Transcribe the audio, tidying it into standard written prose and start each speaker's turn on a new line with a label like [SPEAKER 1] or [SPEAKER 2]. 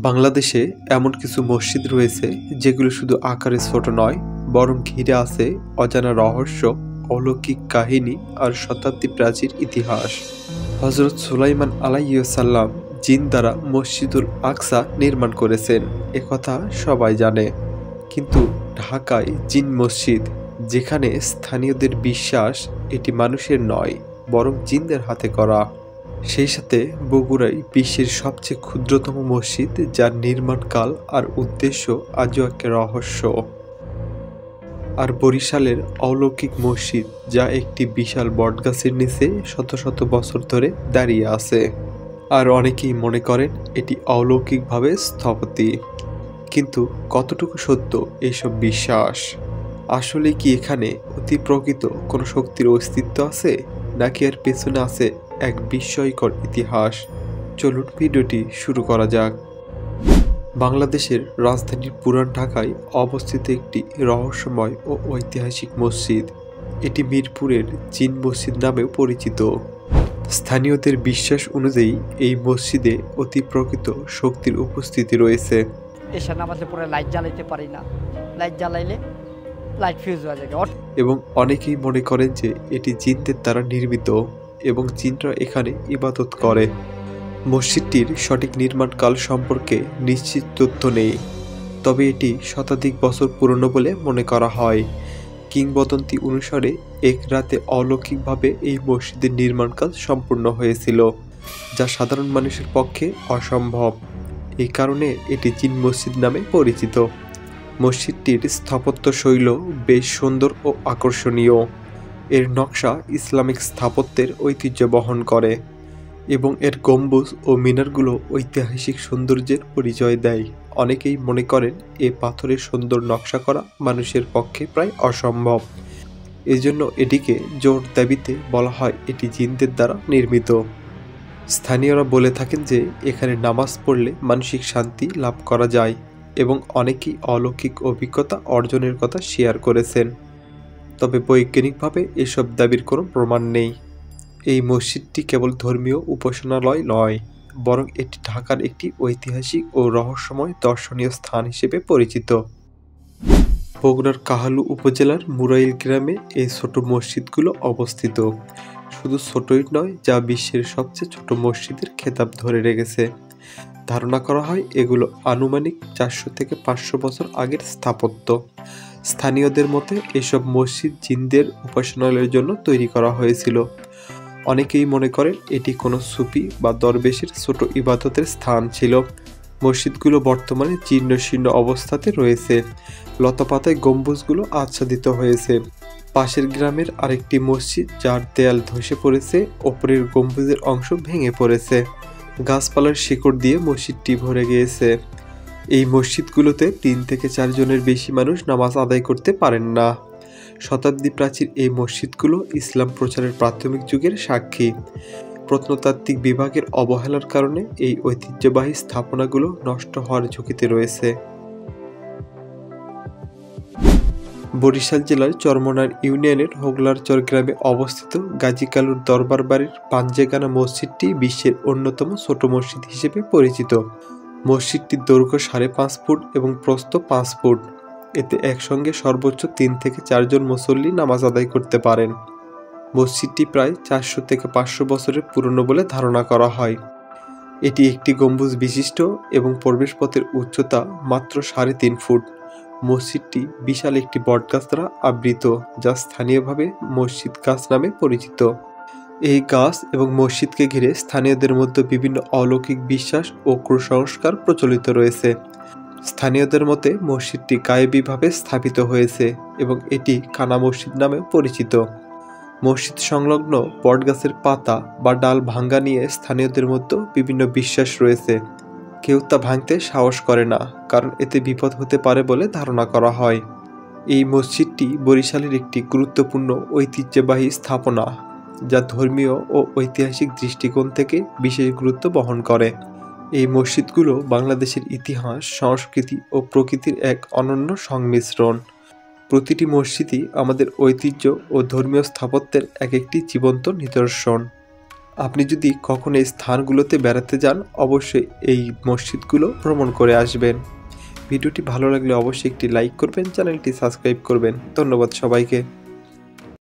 [SPEAKER 1] বাংলাদেশে এমন কিছু মসজিদ রয়েছে যেগুলো শুধু আকারে ছোট নয়, বরং ঘিরে আছে অজানা রহস্য, অলৌকিক কাহিনী আর শতাব্দী প্রাচীর ইতিহাস। হযরত সুলাইমান আলাইহিসসালাম জিন দ্বারা মসজিদুল আকসা নির্মাণ করেছেন, একথা সবাই জানে। কিন্তু ঢাকায় জিন মসজিদ, যেখানে স্থানীয়দের বিশ্বাস এটি মানুষের নয় বরং জিনদের হাতে করা। সেই সাথে বগুড়ায় বিশ্বের সবচেয়ে ক্ষুদ্রতম মসজিদ, যার নির্মাণকাল আর উদ্দেশ্য আজও এক রহস্য। আর বরিশালের অলৌকিক মসজিদ, যা একটি বিশাল বটগাছের নিচে শত শত বছর ধরে দাঁড়িয়ে আছে। আর অনেকেই মনে করেন এটি অলৌকিকভাবে স্থাপতি। কিন্তু কতটুকু সত্য এইসব বিশ্বাস? আসলে কি এখানে অতি প্রকৃত কোনো শক্তির অস্তিত্ব আছে, নাকি এর পেছনে আছে এক বিস্ময়কর ইতিহাস? চলুন ভিডিওটি শুরু করা যাক। বাংলাদেশের রাজধানীর পুরান ঢাকায় অবস্থিত একটি রহস্যময় ও ঐতিহাসিক মসজিদ। এটি মিরপুরের জিন মসজিদ নামেও পরিচিত। স্থানীয়দের বিশ্বাস অনুযায়ী এই মসজিদে অতি প্রকৃত শক্তির উপস্থিতি রয়েছে।
[SPEAKER 2] এসা নামাজে পরে লাইট জ্বালাইতে পারি না, লাইট জ্বালাইলে লাইট ফিউজ হয়ে যায়।
[SPEAKER 1] এবং অনেকেই মনে করেন যে এটি জিনদের দ্বারা নির্মিত এবং জিনরা এখানে ইবাদত করে। মসজিদটির সঠিক নির্মাণকাল সম্পর্কে নিশ্চিত তথ্য নেই, তবে এটি শতাধিক বছর পুরনো বলে মনে করা হয়। কিংবদন্তি অনুসারে এক রাতে অলৌকিকভাবে এই মসজিদের নির্মাণ কাজ সম্পূর্ণ হয়েছিল, যা সাধারণ মানুষের পক্ষে অসম্ভব। এই কারণে এটি জিন মসজিদ নামে পরিচিত। মসজিদটির স্থাপত্য শৈলী বেশ সুন্দর ও আকর্ষণীয়। এর নকশা ইসলামিক স্থাপত্যের ঐতিহ্য বহন করে এবং এর গম্বুজ ও মিনারগুলো ঐতিহাসিক সৌন্দর্যের পরিচয় দেয়। অনেকেই মনে করেন এ পাথরের সুন্দর নকশা করা মানুষের পক্ষে প্রায় অসম্ভব। এজন্য এটিকে জোর দাবিতে বলা হয় এটি জিনদের দ্বারা নির্মিত। স্থানীয়রা বলে থাকেন যে এখানে নামাজ পড়লে মানসিক শান্তি লাভ করা যায় এবং অনেকেই অলৌকিক অভিজ্ঞতা অর্জনের কথা শেয়ার করেছেন। তবে বৈজ্ঞানিকভাবে এসব দাবির কোনো প্রমাণ নেই। এই মসজিদটি কেবল ধর্মীয় উপাসনালয় নয়, বরং এটি ঢাকার একটি ঐতিহাসিক ও রহস্যময় দর্শনীয় স্থান হিসেবে পরিচিত। বগুড়ার কাহালু উপজেলার মুরাইল গ্রামে এই ছোট মসজিদগুলো অবস্থিত। শুধু ছোটই নয়, যা বিশ্বের সবচেয়ে ছোট মসজিদের খেতাব ধরে রেখেছে। ধারণা করা হয় এগুলো আনুমানিক 400 থেকে 500 বছর আগের স্থাপত্য। স্থানীয়দের মতে এসব মসজিদ জিনদের উপাসনালয়ের জন্য তৈরি করা হয়েছিল। অনেকেই মনে করেন এটি কোনো সুফি বা দরবেশের ছোট ইবাদতের স্থান ছিল। মসজিদগুলো বর্তমানে জীর্ণ শীর্ণ অবস্থাতে রয়েছে। লতাপাতায় গম্বুজগুলো আচ্ছাদিত হয়েছে। পাশের গ্রামের আরেকটি মসজিদ, যার দেয়াল ধসে পড়েছে, ওপরের গম্বুজের অংশ ভেঙে পড়েছে। গাছপালার শিকড় দিয়ে মসজিদটি ভরে গিয়েছে। এই মসজিদগুলোতে 3 থেকে 4 জনের বেশি মানুষ নামাজ আদায় করতে পারেন না। শতাব্দী প্রাচীর এই মসজিদগুলো ইসলাম প্রচারের প্রাথমিক যুগের সাক্ষী। প্রত্নতাত্ত্বিক বিভাগের অবহেলার কারণে এই ঐতিহ্যবাহী স্থাপনাগুলো নষ্ট হওয়ার ঝুঁকিতে রয়েছে। বরিশাল জেলার চরমনার ইউনিয়নের হোগলারচর গ্রামে অবস্থিত গাজী কালুর দরবার বাড়ির পাঞ্জেগানা মসজিদটি বিশ্বের অন্যতম ছোট মসজিদ হিসেবে পরিচিত। মসজিদটির দৈর্ঘ্য 5.5 ফুট এবং প্রস্থ 5 ফুট। এতে একসঙ্গে সর্বোচ্চ 3 থেকে 4 জন মুসল্লি নামাজ আদায় করতে পারেন। মসজিদটি প্রায় 400 থেকে 500 বছরের পুরনো বলে ধারণা করা হয়। এটি একটি গম্বুজ বিশিষ্ট এবং প্রবেশপথের উচ্চতা মাত্র 3.5 ফুট। মসজিদটি বিশাল একটি বটগাছ দ্বারা আবৃত, যা স্থানীয়ভাবে মসজিদ গাছ নামে পরিচিত। এই গাছ এবং মসজিদকে ঘিরে স্থানীয়দের মধ্যে বিভিন্ন অলৌকিক বিশ্বাস ও কুসংস্কার প্রচলিত রয়েছে। স্থানীয়দের মতে মসজিদটি গায়েবীভাবে স্থাপিত হয়েছে এবং এটি কানা মসজিদ নামে পরিচিত। মসজিদ সংলগ্ন বটগাছের পাতা বা ডাল ভাঙ্গা নিয়ে স্থানীয়দের মধ্যে বিভিন্ন বিশ্বাস রয়েছে। কেউ তা ভাঙতে সাহস করে না, কারণ এতে বিপদ হতে পারে বলে ধারণা করা হয়। এই মসজিদটি বরিশালের একটি গুরুত্বপূর্ণ ঐতিহ্যবাহী স্থাপনা, যা ধর্মীয় ও ঐতিহাসিক দৃষ্টিকোণ থেকে বিশেষ গুরুত্ব বহন করে। এই মসজিদগুলো বাংলাদেশের ইতিহাস, সংস্কৃতি ও প্রকৃতির এক অনন্য সংমিশ্রণ। প্রতিটি মসজিদই আমাদের ঐতিহ্য ও ধর্মীয় স্থাপত্যের এক একটি জীবন্ত নিদর্শন। আপনি যদি কখনো এই স্থানগুলোতে বেড়াতে যান অবশ্যই এই মসজিদগুলো ভ্রমণ করে আসবেন। ভিডিওটি ভালো লাগলে অবশ্যই একটি লাইক করবেন, চ্যানেলটি সাবস্ক্রাইব করবেন। ধন্যবাদ সবাইকে।